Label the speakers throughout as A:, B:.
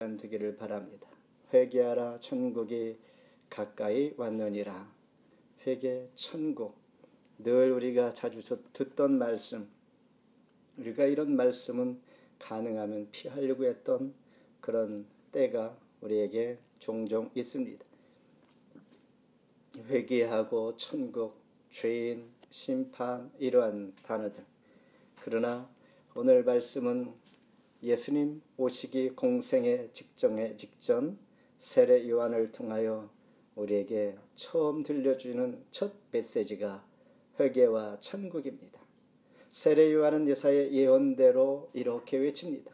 A: 되기를 바랍니다. 회개하라, 천국이 가까이 왔느니라. 회개, 천국, 늘 우리가 자주 듣던 말씀, 우리가 이런 말씀은 가능하면 피하려고 했던 그런 때가 우리에게 종종 있습니다. 회개하고 천국, 죄인, 심판, 이러한 단어들. 그러나 오늘 말씀은 예수님 오시기 공생의 직전 세례 요한을 통하여 우리에게 처음 들려주는 첫 메시지가 회개와 천국입니다. 세례 요한은 예사야 예언대로 이렇게 외칩니다.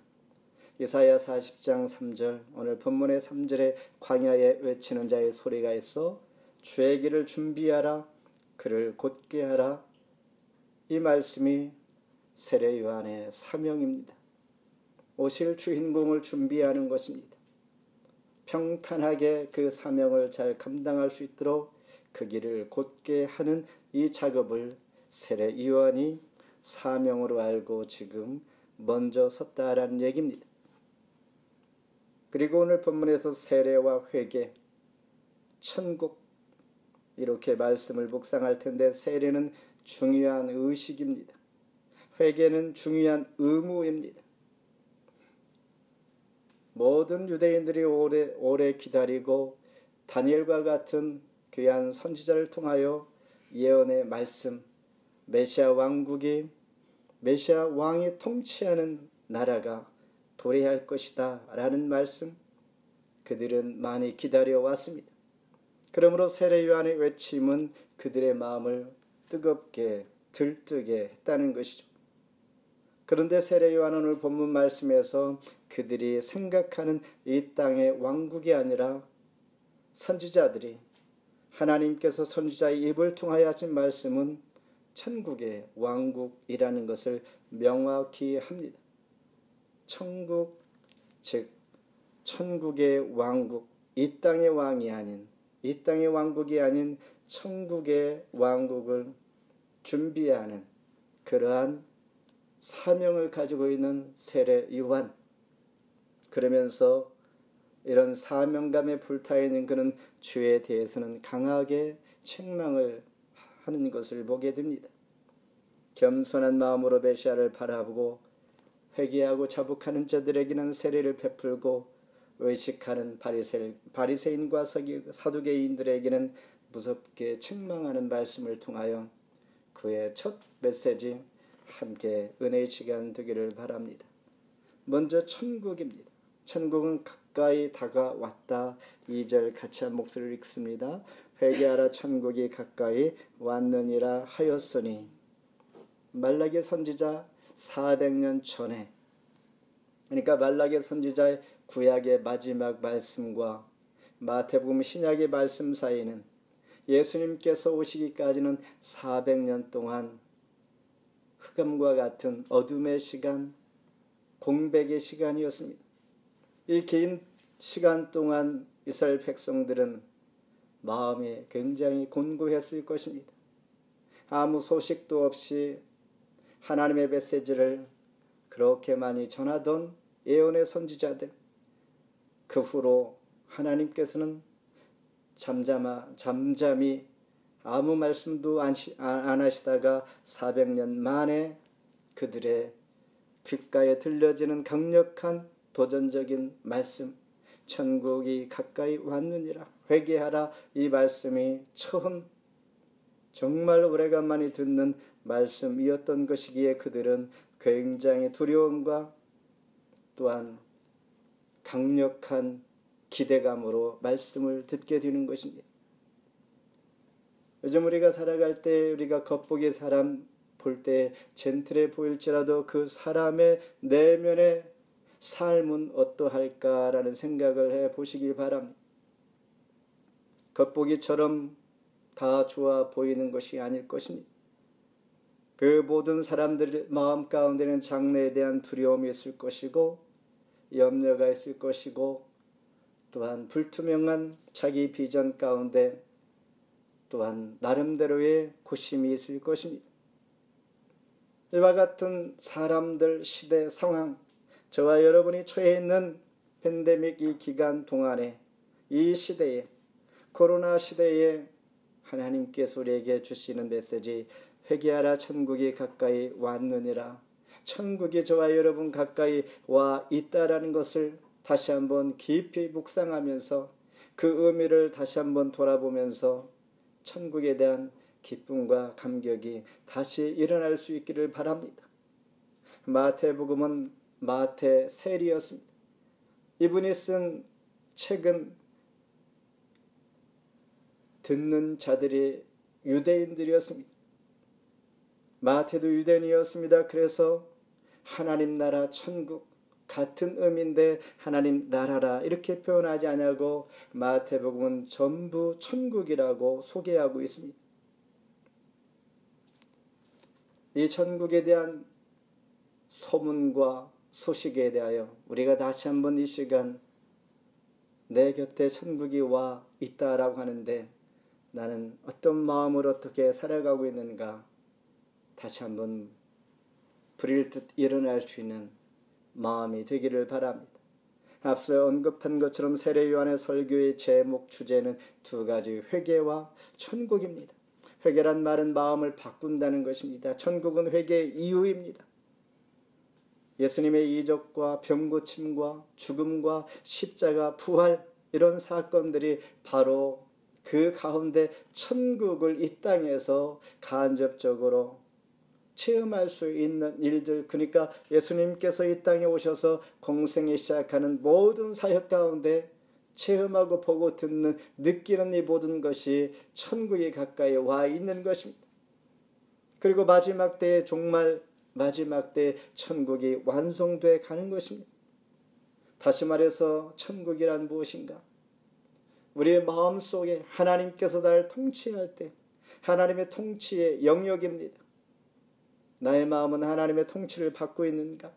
A: 예사야 40장 3절, 오늘 본문의 3절에 광야에 외치는 자의 소리가 있어 주의 길을 준비하라, 그를 곧게 하라. 이 말씀이 세례 요한의 사명입니다. 오실 주인공을 준비하는 것입니다. 평탄하게 그 사명을 잘 감당할 수 있도록 그 길을 곧게 하는 이 작업을 세례 요한이 사명으로 알고 지금 먼저 섰다라는 얘기입니다. 그리고 오늘 본문에서 세례와 회개, 천국 이렇게 말씀을 묵상할 텐데, 세례는 중요한 의식입니다. 회개는 중요한 의무입니다. 모든 유대인들이 오래 기다리고 다니엘과 같은 귀한 선지자를 통하여 예언의 말씀, 메시아 왕국이, 메시아 왕이 통치하는 나라가 도래할 것이다 라는 말씀, 그들은 많이 기다려왔습니다. 그러므로 세례 요한의 외침은 그들의 마음을 뜨겁게 들뜨게 했다는 것이죠. 그런데 세례 요한은 오늘 본문 말씀에서 그들이 생각하는 이 땅의 왕국이 아니라 선지자들이, 하나님께서 선지자의 입을 통하여 하신 말씀은 천국의 왕국이라는 것을 명확히 합니다. 천국, 즉 천국의 왕국, 이 땅의 왕이 아닌, 이 땅의 왕국이 아닌 천국의 왕국을 준비하는 그러한 사명을 가지고 있는 세례 요한. 그러면서 이런 사명감에 불타있는 그는 주에 대해서는 강하게 책망을 하는 것을 보게 됩니다. 겸손한 마음으로 메시아를 바라보고 회개하고 자복하는 자들에게는 세례를 베풀고, 의식하는 바리새인과 사두개인들에게는 무섭게 책망하는 말씀을 통하여 그의 첫 메시지, 함께 은혜의 시간 되기를 바랍니다. 먼저 천국입니다. 천국은 가까이 다가왔다. 2절 같이 한 목소리를 읽습니다. 회개하라, 천국이 가까이 왔느니라 하였으니. 말라기 선지자 400년 전에, 그러니까 말라기 선지자의 구약의 마지막 말씀과 마태복음 신약의 말씀 사이는 예수님께서 오시기까지는 400년 동안 흑암과 같은 어둠의 시간, 공백의 시간이었습니다. 이 긴 시간 동안 이스라엘 백성들은 마음이 굉장히 곤고했을 것입니다. 아무 소식도 없이 하나님의 메시지를 그렇게 많이 전하던 예언의 선지자들, 그 후로 하나님께서는 잠잠히 아무 말씀도 안 하시다가 400년 만에 그들의 귓가에 들려지는 강력한 도전적인 말씀, 천국이 가까이 왔느니라, 회개하라, 이 말씀이 처음 정말 오래간만에 듣는 말씀이었던 것이기에 그들은 굉장히 두려움과 또한 강력한 기대감으로 말씀을 듣게 되는 것입니다. 요즘 우리가 살아갈 때 우리가 겉보기 사람 볼 때 젠틀해 보일지라도 그 사람의 내면의 삶은 어떠할까라는 생각을 해보시기 바랍니다. 겉보기처럼 다 좋아 보이는 것이 아닐 것입니다. 그 모든 사람들의 마음 가운데는 장래에 대한 두려움이 있을 것이고, 염려가 있을 것이고, 또한 불투명한 자기 비전 가운데 또한 나름대로의 고심이 있을 것입니다. 이와 같은 사람들, 시대, 상황, 저와 여러분이 처해 있는 팬데믹 이 기간 동안에 이 시대에 코로나 시대에 하나님께서 우리에게 주시는 메시지 회개하라 천국이 가까이 왔느니라. 천국이 저와 여러분 가까이 와 있다라는 것을 다시 한번 깊이 묵상하면서 그 의미를 다시 한번 돌아보면서 천국에 대한 기쁨과 감격이 다시 일어날 수 있기를 바랍니다. 마태복음은 마태 세리였습니다. 이분이 쓴 책은 듣는 자들이 유대인들이었습니다. 마태도 유대인이었습니다. 그래서 하나님 나라 천국 같은 의미인데 하나님 나라라 이렇게 표현하지 않냐고 마태복음은 전부 천국이라고 소개하고 있습니다. 이 천국에 대한 소문과 소식에 대하여 우리가 다시 한번 이 시간 내 곁에 천국이 와 있다라고 하는데 나는 어떤 마음으로 어떻게 살아가고 있는가 다시 한번 불일 듯 일어날 수 있는 마음이 되기를 바랍니다. 앞서 언급한 것처럼 세례 요한의 설교의 제목 주제는 두 가지 회개와 천국입니다. 회개란 말은 마음을 바꾼다는 것입니다. 천국은 회개의 이유입니다. 예수님의 이적과 병고침과 죽음과 십자가 부활 이런 사건들이 바로 그 가운데 천국을 이 땅에서 간접적으로 체험할 수 있는 일들, 그러니까 예수님께서 이 땅에 오셔서 공생에 시작하는 모든 사역 가운데 체험하고 보고 듣는 느끼는 이 모든 것이 천국에 가까이 와 있는 것입니다. 그리고 마지막 때에 종말 마지막 때에 천국이 완성돼 가는 것입니다. 다시 말해서 천국이란 무엇인가? 우리의 마음속에 하나님께서 나를 통치할 때 하나님의 통치의 영역입니다. 나의 마음은 하나님의 통치를 받고 있는가?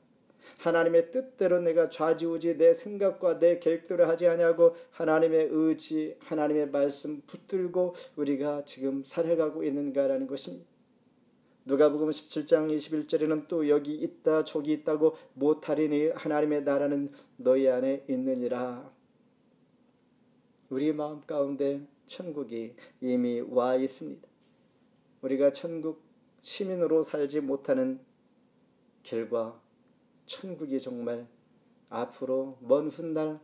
A: 하나님의 뜻대로 내가 좌지우지 내 생각과 내 계획대로 하지 아니하고 하나님의 의지, 하나님의 말씀 붙들고 우리가 지금 살아가고 있는가라는 것입니다. 누가복음 17장 21절에는 또 여기 있다 저기 있다고 못하리니 하나님의 나라는 너희 안에 있느니라. 우리 마음 가운데 천국이 이미 와 있습니다. 우리가 천국 시민으로 살지 못하는 결과 천국이 정말 앞으로 먼 훗날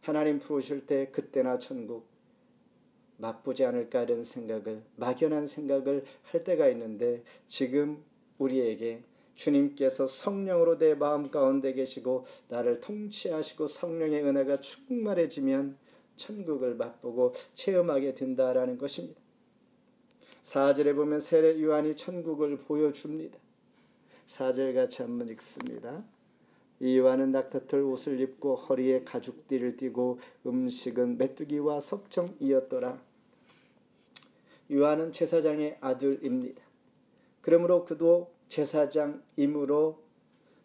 A: 하나님 부르실 때 그때나 천국 맛보지 않을까 이런 생각을 막연한 생각을 할 때가 있는데 지금 우리에게 주님께서 성령으로 내 마음 가운데 계시고 나를 통치하시고 성령의 은혜가 충만해지면 천국을 맛보고 체험하게 된다라는 것입니다. 4절에 보면 세례 요한이 천국을 보여줍니다. 4절 같이 한번 읽습니다. 이 요한은 낙타털 옷을 입고 허리에 가죽띠를 띠고 음식은 메뚜기와 석청이었더라. 요한은 제사장의 아들입니다. 그러므로 그도 제사장이므로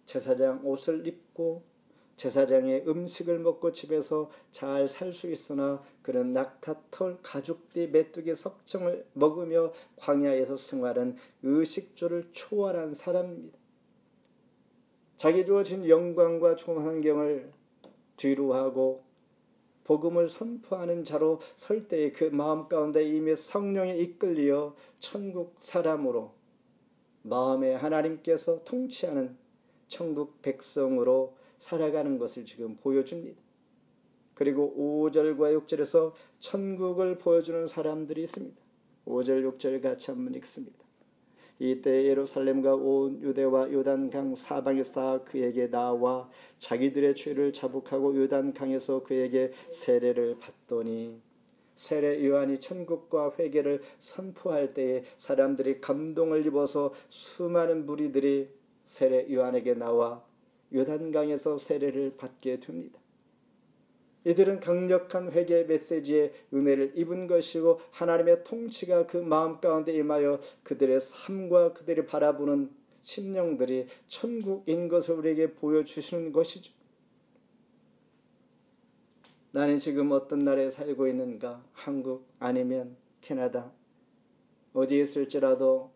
A: 제사장 옷을 입고 제사장의 음식을 먹고 집에서 잘 살 수 있으나 그는 낙타털, 가죽띠, 메뚜기, 석청을 먹으며 광야에서 생활한 의식주를 초월한 사람입니다. 자기 주어진 영광과 좋은 환경을 뒤로하고 복음을 선포하는 자로 설 때의 그 마음 가운데 이미 성령에 이끌려 천국 사람으로 마음에 하나님께서 통치하는 천국 백성으로 살아가는 것을 지금 보여줍니다. 그리고 5절과 6절에서 천국을 보여주는 사람들이 있습니다. 5절 6절 같이 한번 읽습니다. 이때 예루살렘과 온 유대와 요단강 사방에서 다 그에게 나와 자기들의 죄를 자복하고 요단강에서 그에게 세례를 받더니 세례 요한이 천국과 회개를 선포할 때에 사람들이 감동을 입어서 수많은 무리들이 세례 요한에게 나와 요단강에서 세례를 받게 됩니다. 이들은 강력한 회개 메시지의 은혜를 입은 것이고 하나님의 통치가 그 마음 가운데 임하여 그들의 삶과 그들이 바라보는 심령들이 천국인 것을 우리에게 보여주시는 것이죠. 나는 지금 어떤 나라에 살고 있는가? 한국 아니면 캐나다 어디에 있을지라도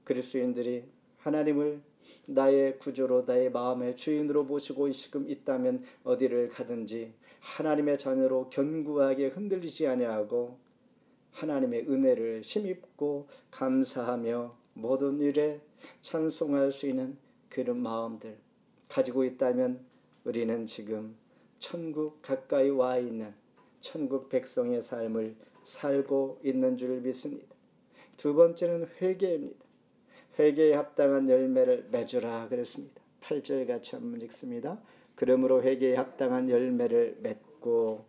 A: 그리스도인들이 하나님을 나의 구주로 나의 마음의 주인으로 모시고 지금 있다면 어디를 가든지 하나님의 자녀로 견고하게 흔들리지 아니하고 하나님의 은혜를 힘입고 감사하며 모든 일에 찬송할 수 있는 그런 마음들 가지고 있다면 우리는 지금 천국 가까이 와 있는 천국 백성의 삶을 살고 있는 줄 믿습니다. 두 번째는 회개입니다. 회개에 합당한 열매를 맺으라 그랬습니다. 8절 같이 한번 읽습니다. 그러므로 회개에 합당한 열매를 맺고,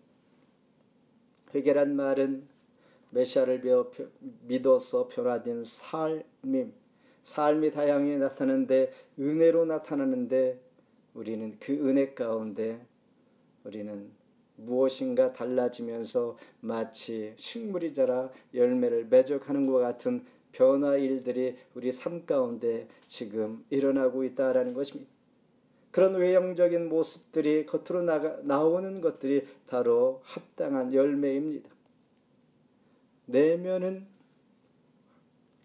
A: 회개란 말은 메시아를 믿어서 변화된 삶이 다양하게 나타나는데 은혜로 나타나는데 우리는 그 은혜 가운데 우리는 무엇인가 달라지면서 마치 식물이 자라 열매를 맺어가는 것 같은 변화 일들이 우리 삶 가운데 지금 일어나고 있다라는 것입니다. 그런 외형적인 모습들이 겉으로 나오는 것들이 바로 합당한 열매입니다. 내면은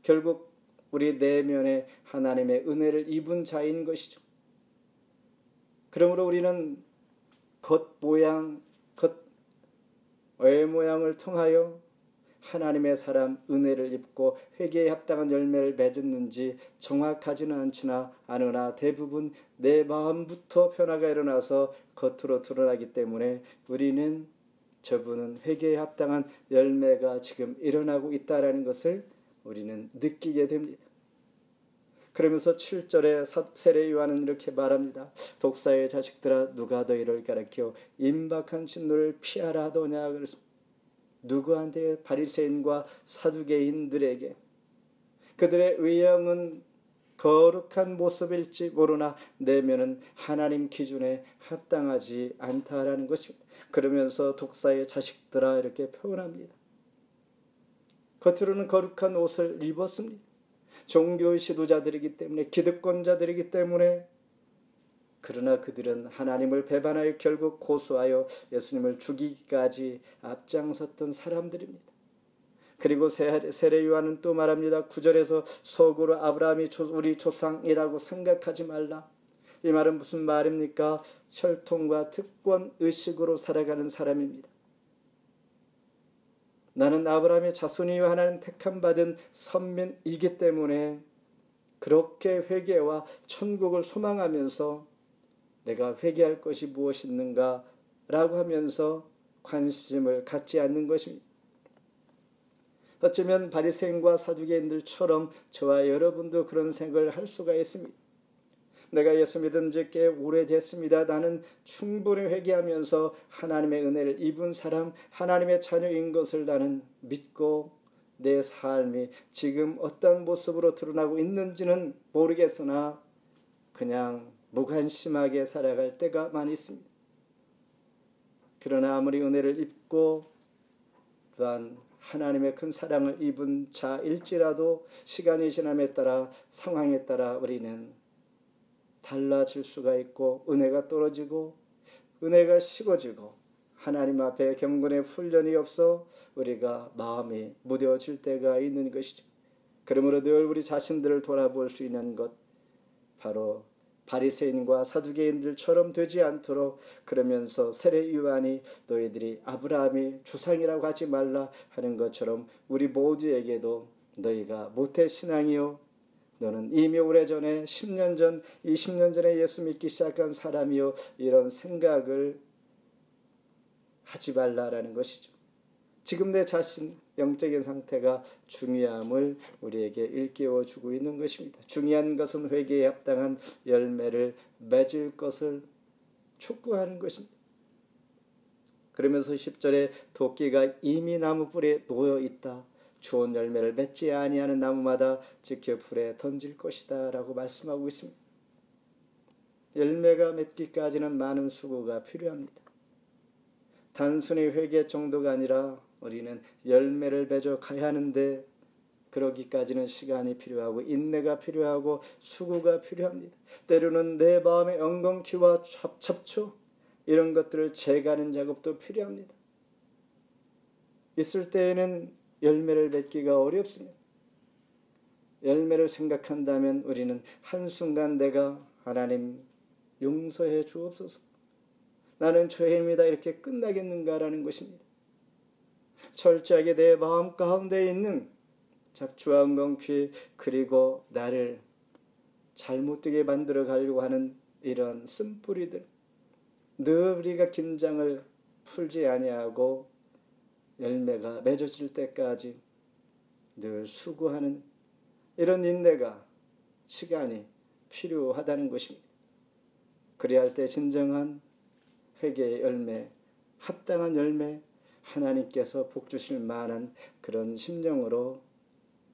A: 결국 우리 내면에 하나님의 은혜를 입은 자인 것이죠. 그러므로 우리는 외모양을 통하여 하나님의 사람 은혜를 입고 회개에 합당한 열매를 맺었는지 정확하지는 않으나 대부분 내 마음부터 변화가 일어나서 겉으로 드러나기 때문에 우리는 저분은 회개에 합당한 열매가 지금 일어나고 있다는 것을 우리는 느끼게 됩니다. 그러면서 7절에 세례 요한은 이렇게 말합니다. 독사의 자식들아 누가 너희를 가르쳐 임박한 진노를 피하라 하더냐. 그랬습니다. 누구한테? 바리새인과 사두개인들에게. 그들의 외형은 거룩한 모습일지 모르나 내면은 하나님 기준에 합당하지 않다라는 것입니다. 그러면서 독사의 자식들아 이렇게 표현합니다. 겉으로는 거룩한 옷을 입었습니다. 종교의 지도자들이기 때문에, 기득권자들이기 때문에, 그러나 그들은 하나님을 배반하여 결국 고소하여 예수님을 죽이기까지 앞장섰던 사람들입니다. 그리고 세례 요한은 또 말합니다. 9절에서 속으로 아브라함이 우리 조상이라고 생각하지 말라. 이 말은 무슨 말입니까? 혈통과 특권 의식으로 살아가는 사람입니다. 나는 아브라함의 자손이요 하나님 택함 받은 선민이기 때문에 그렇게 회개와 천국을 소망하면서 내가 회개할 것이 무엇이 있는가 라고 하면서 관심을 갖지 않는 것입니다. 어쩌면 바리새인과 사두개인들처럼 저와 여러분도 그런 생각을 할 수가 있습니다. 내가 예수 믿은 지 꽤 오래됐습니다. 나는 충분히 회개하면서 하나님의 은혜를 입은 사람, 하나님의 자녀인 것을 나는 믿고 내 삶이 지금 어떤 모습으로 드러나고 있는지는 모르겠으나 그냥 무관심하게 살아갈 때가 많이 있습니다. 그러나 아무리 은혜를 입고 또한 하나님의 큰 사랑을 입은 자일지라도 시간이 지남에 따라 상황에 따라 우리는 달라질 수가 있고 은혜가 떨어지고 은혜가 식어지고 하나님 앞에 경건의 훈련이 없어 우리가 마음이 무뎌질 때가 있는 것이죠. 그러므로 늘 우리 자신들을 돌아볼 수 있는 것, 바로 바리새인과 사두개인들처럼 되지 않도록, 그러면서 세례 요한이 너희들이 아브라함이 주상이라고 하지 말라 하는 것처럼 우리 모두에게도 너희가 모태 신앙이요, 너는 이미 오래전에 10년 전, 20년 전에 예수 믿기 시작한 사람이요, 이런 생각을 하지 말라라는 것이죠. 지금 내 자신 영적인 상태가 중요함을 우리에게 일깨워 주고 있는 것입니다. 중요한 것은 회개에 합당한 열매를 맺을 것을 촉구하는 것입니다. 그러면서 10절에 도끼가 이미 나무 뿔에 놓여 있다. 좋은 열매를 맺지 아니하는 나무마다 지켜 불에 던질 것이다 라고 말씀하고 있습니다. 열매가 맺기까지는 많은 수고가 필요합니다. 단순히 회개 정도가 아니라 우리는 열매를 맺어 가야 하는데 그러기까지는 시간이 필요하고 인내가 필요하고 수고가 필요합니다. 때로는 내 마음의 엉겅퀴와 잡초 이런 것들을 제거하는 작업도 필요합니다. 있을 때에는 열매를 맺기가 어렵습니다. 열매를 생각한다면 우리는 한순간 내가 하나님 용서해 주옵소서, 나는 죄인입니다, 이렇게 끝나겠는가라는 것입니다. 철저하게 내 마음 가운데 있는 잡주와 엉겅퀴, 그리고 나를 잘못되게 만들어 가려고 하는 이런 쓴뿌리들, 늘 우리가 긴장을 풀지 아니하고 열매가 맺어질 때까지 늘 수고하는 이런 인내가, 시간이 필요하다는 것입니다. 그래야 할 때 진정한 회개의 열매, 합당한 열매, 하나님께서 복 주실 만한 그런 심령으로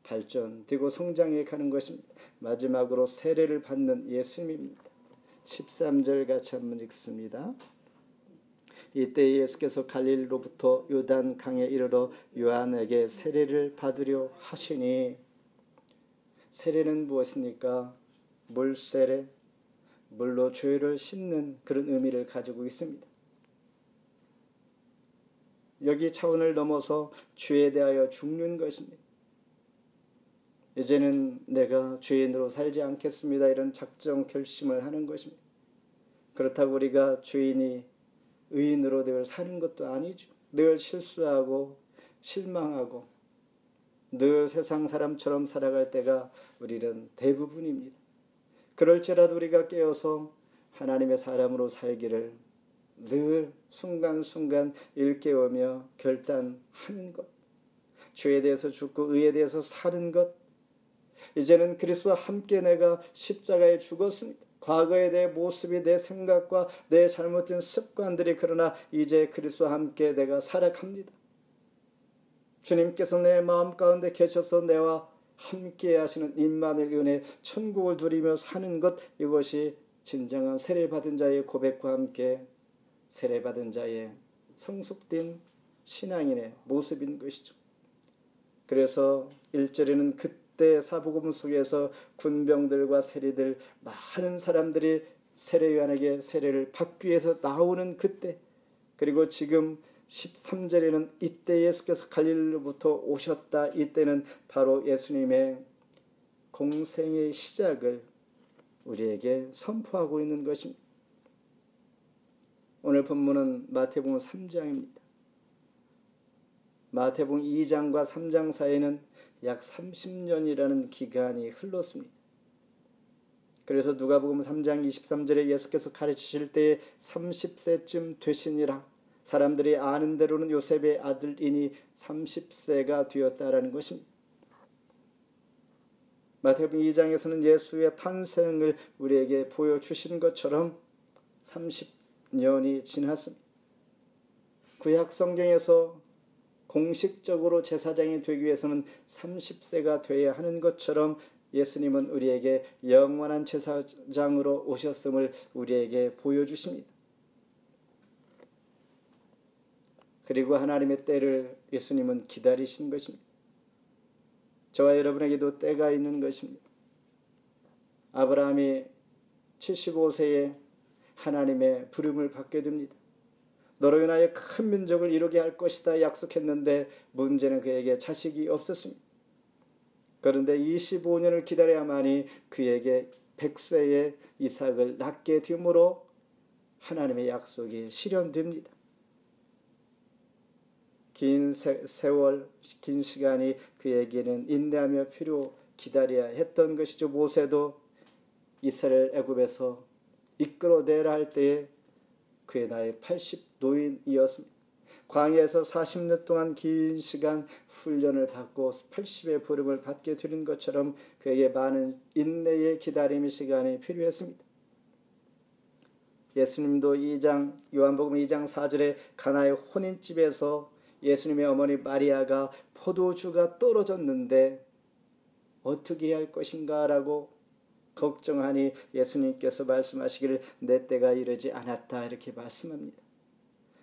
A: 발전되고 성장해 가는 것입니다. 마지막으로 세례를 받는 예수님입니다. 13절 같이 한번 읽습니다. 이때 예수께서 갈릴리로부터 요단 강에 이르러 요한에게 세례를 받으려 하시니, 세례는 무엇입니까? 물세례, 물로 죄를 씻는 그런 의미를 가지고 있습니다. 여기 차원을 넘어서 죄에 대하여 죽는 것입니다. 이제는 내가 죄인으로 살지 않겠습니다, 이런 작정 결심을 하는 것입니다. 그렇다고 우리가 죄인이 의인으로 늘 사는 것도 아니죠. 늘 실수하고 실망하고 늘 세상 사람처럼 살아갈 때가 우리는 대부분입니다. 그럴지라도 우리가 깨어서 하나님의 사람으로 살기를 늘 순간순간 일깨우며 결단하는 것, 죄에 대해서 죽고 의에 대해서 사는 것, 이제는 그리스도와 함께 내가 십자가에 죽었습니다. 과거의 내 모습이, 내 생각과 내 잘못된 습관들이, 그러나 이제 그리스도와 함께 내가 살아갑니다. 주님께서 내 마음 가운데 계셔서 내와 함께 하시는 임마누엘 은혜, 천국을 누리며 사는 것, 이것이 진정한 세례받은 자의 고백과 함께 세례받은 자의 성숙된 신앙인의 모습인 것이죠. 그래서 1절에는 그때 사복음 속에서 군병들과 세리들, 많은 사람들이 세례 요한에게 세례를 받기 위해서 나오는 그때, 그리고 지금 13절에는 이때 예수께서 갈릴리로부터 오셨다, 이때는 바로 예수님의 공생의 시작을 우리에게 선포하고 있는 것입니다. 오늘 본문은 마태복음 3장입니다. 마태복음 2장과 3장 사이에는 약 30년이라는 기간이 흘렀습니다. 그래서 누가복음 3장 23절에 예수께서 가르치실 때에 30세쯤 되시니라, 사람들이 아는 대로는 요셉의 아들이니 30세가 되었다라는 것입니다. 마태복음 2장에서는 예수의 탄생을 우리에게 보여주신 것처럼 30년이 지났습니다. 구약 성경에서 공식적으로 제사장이 되기 위해서는 30세가 되어야 하는 것처럼 예수님은 우리에게 영원한 제사장으로 오셨음을 우리에게 보여주십니다. 그리고 하나님의 때를 예수님은 기다리신 것입니다. 저와 여러분에게도 때가 있는 것입니다. 아브라함이 75세에 하나님의 부름을 받게 됩니다. 너로 인하여 큰 민족을 이루게 할 것이다 약속했는데, 문제는 그에게 자식이 없었습니다. 그런데 25년을 기다려야만이 그에게 100세에 이삭을 낳게 되므로 하나님의 약속이 실현됩니다. 긴 세월, 긴 시간이 그에게는 인내하며 필요 기다려야 했던 것이죠. 모세도 이스라엘 애굽에서 이끌어내라 할 때에 그의 나이 80노인이었습니다. 광야에서 40년 동안 긴 시간 훈련을 받고 80의 부름을 받게 되는 것처럼 그에게 많은 인내의 기다림의 시간이 필요했습니다. 예수님도 요한복음 2장 4절에 가나의 혼인집에서 예수님의 어머니 마리아가 포도주가 떨어졌는데 어떻게 해야 할 것인가 라고 걱정하니 예수님께서 말씀하시기를 내 때가 이르지 않았다, 이렇게 말씀합니다.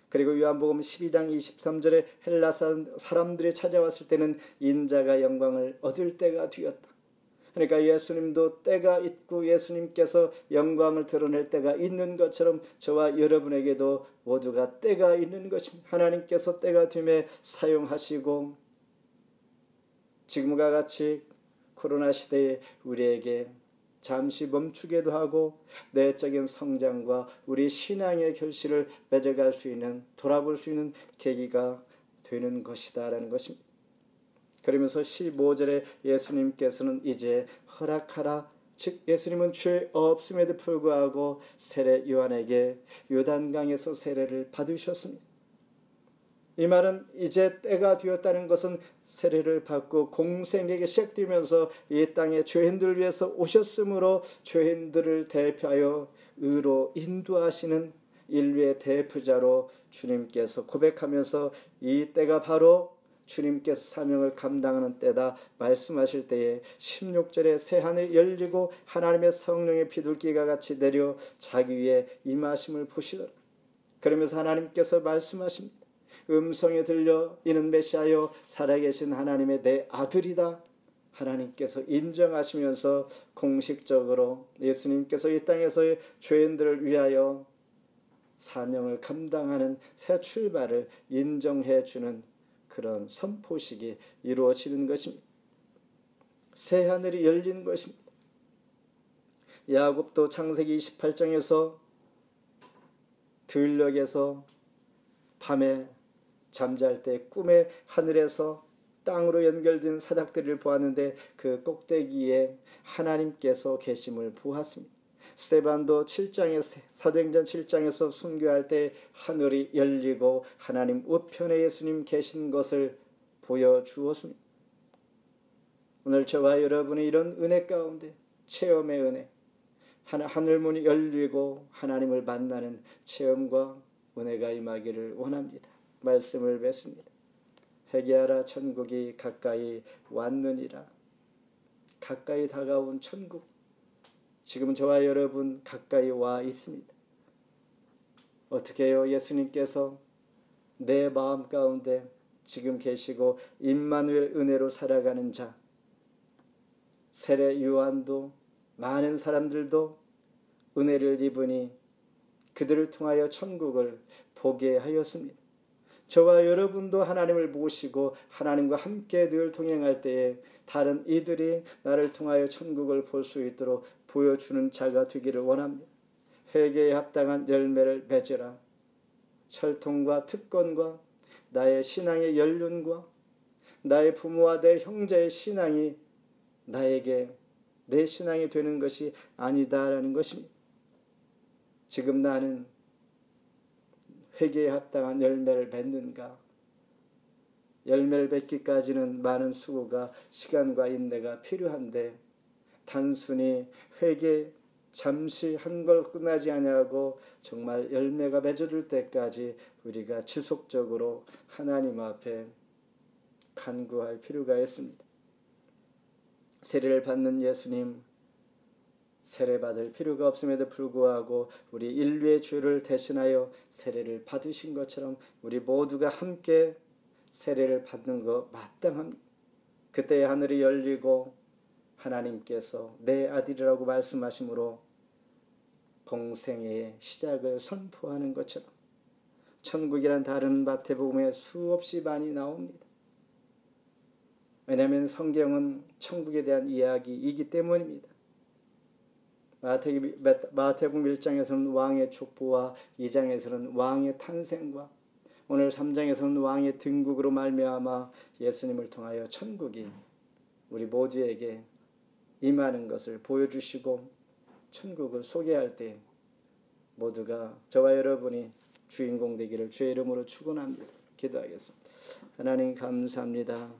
A: 그리고 요한복음 12장 23절에 헬라 사람들이 찾아왔을 때는 인자가 영광을 얻을 때가 되었다. 그러니까 예수님도 때가 있고 예수님께서 영광을 드러낼 때가 있는 것처럼 저와 여러분에게도 모두가 때가 있는 것입니다. 하나님께서 때가 됨에 사용하시고 지금과 같이 코로나 시대에 우리에게 잠시 멈추게도 하고 내적인 성장과 우리 신앙의 결실을 맺어갈 수 있는, 돌아볼 수 있는 계기가 되는 것이다 라는 것입니다. 그러면서 15절에 예수님께서는 이제 허락하라, 즉 예수님은 죄 없음에도 불구하고 세례 요한에게 요단강에서 세례를 받으셨습니다. 이 말은 이제 때가 되었다는 것은 세례를 받고 공생애가 시작되면서 이 땅에 죄인들을 위해서 오셨으므로 죄인들을 대표하여 의로 인도하시는 인류의 대표자로 주님께서 고백하면서 이 때가 바로 주님께서 사명을 감당하는 때다 말씀하실 때에 16절에 새하늘이 열리고 하나님의 성령의 비둘기가 같이 내려 자기 위에 임하심을 보시더라. 그러면서 하나님께서 말씀하십니다. 음성에 들려 이는 메시아여 살아계신 하나님의 내 아들이다. 하나님께서 인정하시면서 공식적으로 예수님께서 이 땅에서의 죄인들을 위하여 사명을 감당하는 새 출발을 인정해 주는 그런 선포식이 이루어지는 것입니다. 새 하늘이 열린 것입니다. 야곱도 창세기 28장에서 들녘에서 밤에 잠잘 때 꿈에 하늘에서 땅으로 연결된 사닥들을 보았는데 그 꼭대기에 하나님께서 계심을 보았습니다. 스데반도 7장에서 사도행전 7장에서 순교할 때 하늘이 열리고 하나님 우편에 예수님 계신 것을 보여주었습니다. 오늘 저와 여러분이 이런 은혜 가운데 체험의 은혜, 하늘문이 열리고 하나님을 만나는 체험과 은혜가 임하기를 원합니다. 말씀을 맺습니다. 회개하라, 천국이 가까이 왔느니라. 가까이 다가온 천국, 지금 저와 여러분 가까이 와 있습니다. 어떻게 해요? 예수님께서 내 마음 가운데 지금 계시고 임마누엘 은혜로 살아가는 자, 세례 요한도 많은 사람들도 은혜를 입으니 그들을 통하여 천국을 보게 하였습니다. 저와 여러분도 하나님을 모시고 하나님과 함께 늘 동행할 때에 다른 이들이 나를 통하여 천국을 볼 수 있도록 보여주는 자가 되기를 원합니다. 회개에 합당한 열매를 맺으라. 철통과 특권과 나의 신앙의 연륜과 나의 부모와 내 형제의 신앙이 나에게 내 신앙이 되는 것이 아니다라는 것입니다. 지금 나는 회개에 합당한 열매를 맺는가? 열매를 맺기까지는 많은 수고가, 시간과 인내가 필요한데 단순히 회개 잠시 한 걸 끝나지 아니하고 정말 열매가 맺어질 때까지 우리가 지속적으로 하나님 앞에 간구할 필요가 있습니다. 세례를 받는 예수님, 세례받을 필요가 없음에도 불구하고 우리 인류의 죄를 대신하여 세례를 받으신 것처럼 우리 모두가 함께 세례를 받는 것 마땅합니다. 그때 하늘이 열리고 하나님께서 내 아들이라고 말씀하심으로 공생애의 시작을 선포하는 것처럼 천국이란 다른 마태복음에 수없이 많이 나옵니다. 왜냐하면 성경은 천국에 대한 이야기이기 때문입니다. 마태복음 1장에서는 왕의 족보와 2장에서는 왕의 탄생과 오늘 3장에서는 왕의 등극으로 말미암아 예수님을 통하여 천국이 우리 모두에게 임하는 것을 보여주시고 천국을 소개할 때 모두가 저와 여러분이 주인공 되기를 주의 이름으로 축원합니다. 기도하겠습니다. 하나님 감사합니다.